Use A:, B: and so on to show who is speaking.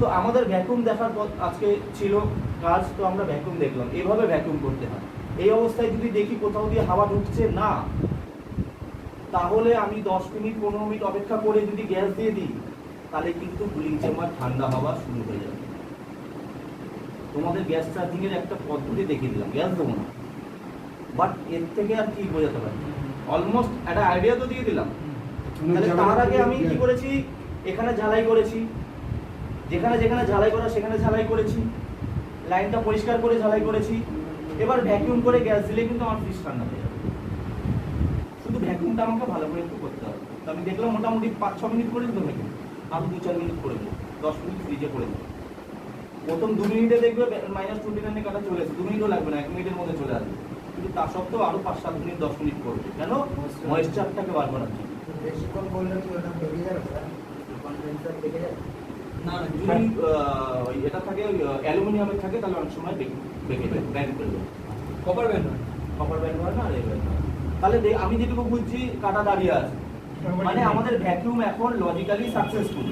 A: তো আমাদের ভ্যাকুয়াম দেখার পর আজকে ছিল কাজ, তো আমরা ভ্যাকুয়াম দেখলাম, এভাবে ভ্যাকুয়াম করতে হয়। এই অবস্থায় যদি দেখি কোথাও দিয়ে হাওয়া ঢুকছে না, তাহলে আমি 10 মিনিট 15 মিনিট অপেক্ষা করে যদি গ্যাস দিয়ে দিই, তাহলে কিন্তু কুলিং চেম্বার ঠান্ডা হওয়া শুরু হয়ে যাবে। তোমাদের গ্যাস চার্জিং এর একটা পদ্ধতি দেখিয়ে দিলাম, গ্যাস দেবো না, বাট এর থেকে আর কি বোঝাতে পারি, অলমোস্ট একটা আইডিয়া তো দিয়ে দিলাম। তাহলে তার আগে আমি কি করেছি, এখানে ঝালাই করেছি, যেখানে যেখানে ঝালাই করা সেখানে ঝালাই করেছি, লাইনটা পরিষ্কার করে ঝালাই করেছি। এবার ভ্যাকুয়াম করে গ্যাস দিলে কিন্তু আমার ফ্রিজ ঠান্ডা হয়ে যাবে। শুধু ভ্যাকুয়ামটা আমাকে ভালো করে একটু করতে হবে। তো আমি দেখলাম মোটামুটি 5-6 মিনিট করে দিতে ভ্যাকুয়াম, আরো 2-4 মিনিট করে দেবো, 10 মিনিট ফ্রিজে করে দেবো। প্রথম 2 মিনিটে দেখবে -29 কাটা চলে আসে, 2 মিনিটও লাগবে না, 1 মিনিটের মধ্যে চলে আসবে। কিন্তু তা সত্ত্বেও আরো 5-7 মিনিট 10 মিনিট করবে, কেন? ময়েশ্চারটাকে বার করার জন্য।
B: বেশিক্ষণ করলে কি ওটা বেরিয়ে যাবে স্যার? কনডেন্সার থেকে যাবে
A: না না, যদি এটা থাকে অ্যালুমিনিয়ামের থাকে, তাহলে অনেক সময় বেঁকে যাবে, ব্যান্ড করে দেবে।
C: কপার ব্যান্ড হয়,
A: কপার ব্যান্ড হয় না, আর এই ব্যান্ড হয়। তাহলে আমি যেটুকু বুঝছি কাটা দাঁড়িয়ে আছে, মানে আমাদের ভ্যাকুয়াম এখন লজিক্যালি সাকসেসফুল।